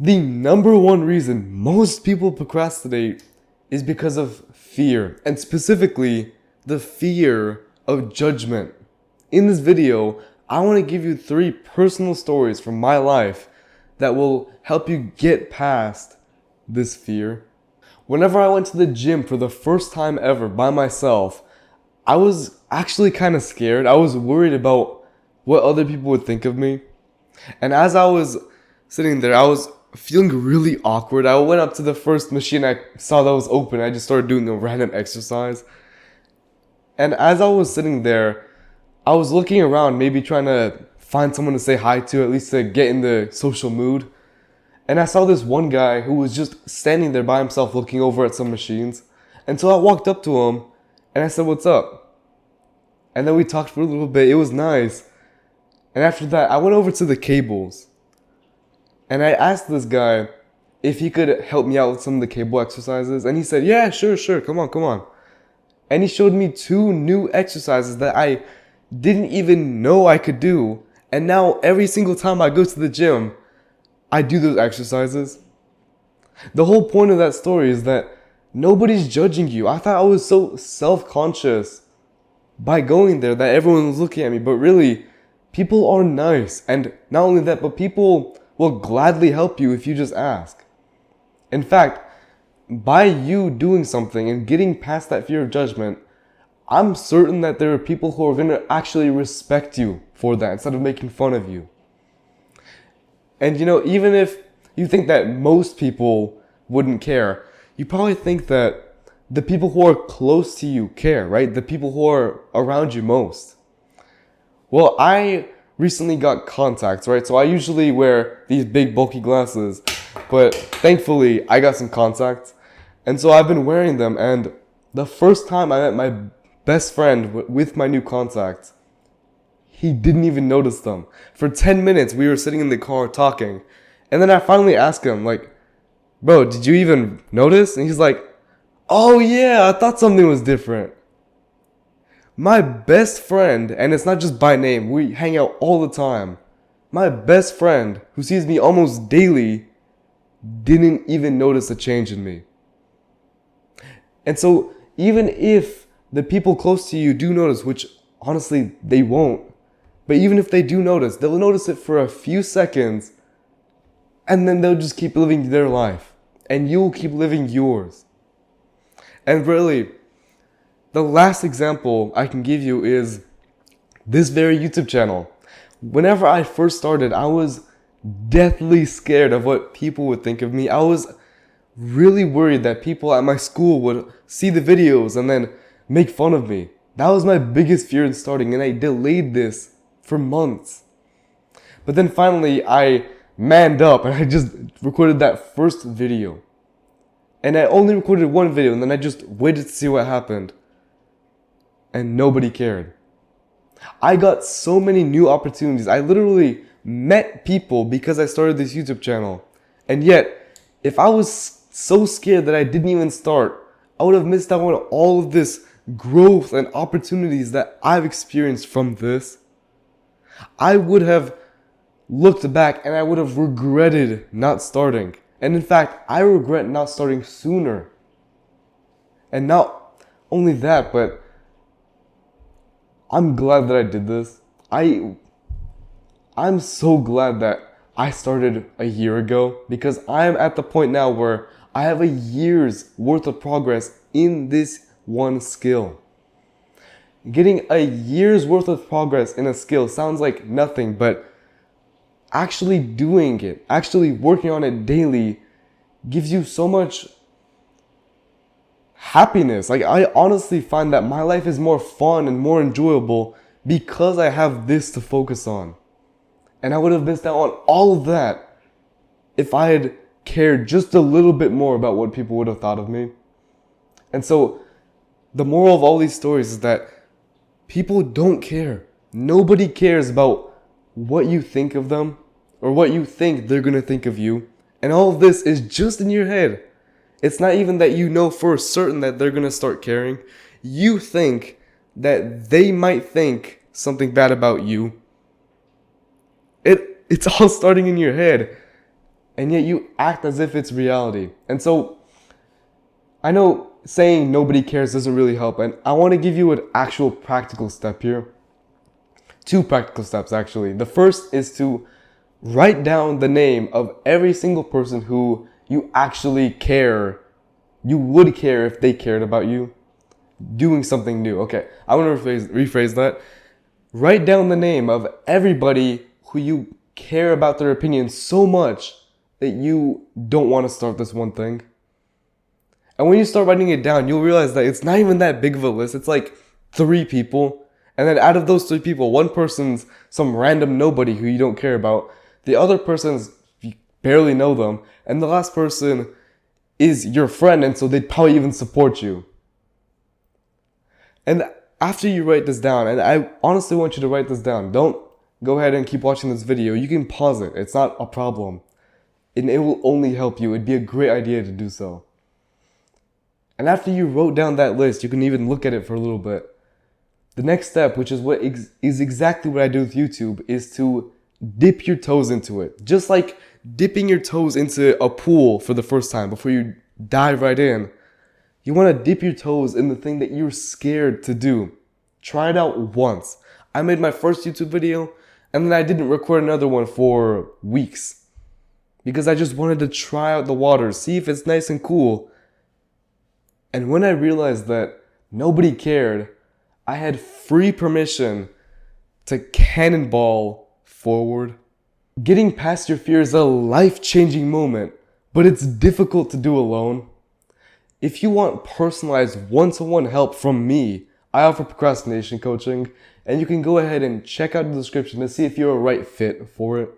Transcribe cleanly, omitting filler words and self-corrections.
The number one reason most people procrastinate is because of fear, and specifically the fear of judgment. In this video, I want to give you 3 personal stories from my life that will help you get past this fear. Whenever I went to the gym for the first time ever by myself, I was actually kind of scared. I was worried about what other people would think of me. And as I was sitting there, I was feeling really awkward. I went up to the first machine I saw that was open. I just started doing a random exercise. And as I was sitting there, I was looking around, maybe trying to find someone to say hi to, at least to get in the social mood. And I saw this one guy who was just standing there by himself looking over at some machines. And so I walked up to him and I said, "What's up?" And then we talked for a little bit. It was nice. And after that, I went over to the cables. And I asked this guy if he could help me out with some of the cable exercises. And he said, "Yeah, sure, come on. And he showed me 2 new exercises that I didn't even know I could do. And now every single time I go to the gym, I do those exercises. The whole point of that story is that nobody's judging you. I thought I was so self-conscious by going there that everyone was looking at me. But really, people are nice. And not only that, but people will gladly help you if you just ask. In fact, by you doing something and getting past that fear of judgment, I'm certain that there are people who are going to actually respect you for that instead of making fun of you. And even if you think that most people wouldn't care, you probably think that the people who are close to you care, right? The people who are around you most. Well, I recently got contacts, right? So I usually wear these big bulky glasses, but thankfully I got some contacts. And so I've been wearing them, and the first time I met my best friend with my new contacts, he didn't even notice them. For 10 minutes we were sitting in the car talking, and then I finally asked him, like, "Bro, did you even notice?" And he's like, "Oh yeah, I thought something was different." My best friend, and it's not just by name, we hang out all the time. My best friend, who sees me almost daily, didn't even notice a change in me. And so, even if the people close to you do notice, which honestly they won't, but even if they do notice, they'll notice it for a few seconds, and then they'll just keep living their life, and you'll keep living yours. And really, the last example I can give you is this very YouTube channel. Whenever I first started, I was deathly scared of what people would think of me. I was really worried that people at my school would see the videos and then make fun of me. That was my biggest fear in starting, and I delayed this for months. But then finally, I manned up and I just recorded that first video. And I only recorded 1 video, and then I just waited to see what happened. And nobody cared. I got so many new opportunities. I literally met people because I started this YouTube channel. And yet, if I was so scared that I didn't even start, I would have missed out on all of this growth and opportunities that I've experienced from this. I would have looked back and I would have regretted not starting. And in fact, I regret not starting sooner. And not only that, but I'm glad that I did this. I'm so glad that I started a year ago, because I'm at the point now where I have a year's worth of progress in this one skill. Getting a year's worth of progress in a skill sounds like nothing, but actually doing it, actually working on it daily, gives you so much happiness. Like, I honestly find that my life is more fun and more enjoyable because I have this to focus on. And I would have missed out on all of that if I had cared just a little bit more about what people would have thought of me. And so the moral of all these stories is that people don't care. Nobody cares about what you think of them or what you think they're going to think of you. And all of this is just in your head. It's not even that you know for certain that they're going to start caring. You think that they might think something bad about you. It's all starting in your head. and yet you act as if it's reality. And so I know saying nobody cares doesn't really help, and I want to give you an actual practical step here. 2 practical steps, actually. The first is to write down the name of every single person who you actually care, you would care if they cared about you doing something new. Okay, I want to rephrase that. Write down the name of everybody who you care about their opinion so much that you don't want to start this one thing. And when you start writing it down, you'll realize that it's not even that big of a list. It's like 3 people. And then out of those 3 people, one person's some random nobody who you don't care about. The other person's, you barely know them. And the last person is your friend, and so they'd probably even support you. And after you write this down, and I honestly want you to write this down. Don't go ahead and keep watching this video. You can pause it. It's not a problem. And it will only help you. It'd be a great idea to do so. And after you wrote down that list, you can even look at it for a little bit. The next step, which is what is exactly what I do with YouTube, is to dip your toes into it. Just like dipping your toes into a pool for the first time before you dive right in. You want to dip your toes in the thing that you're scared to do. Try it out once. I made my first YouTube video, and then I didn't record another one for weeks. Because I just wanted to try out the water, see if it's nice and cool. And when I realized that nobody cared, I had free permission to cannonball forward. Getting past your fear is a life-changing moment, but it's difficult to do alone. If you want personalized one-to-one help from me, I offer procrastination coaching, and you can go ahead and check out the description to see if you're a right fit for it.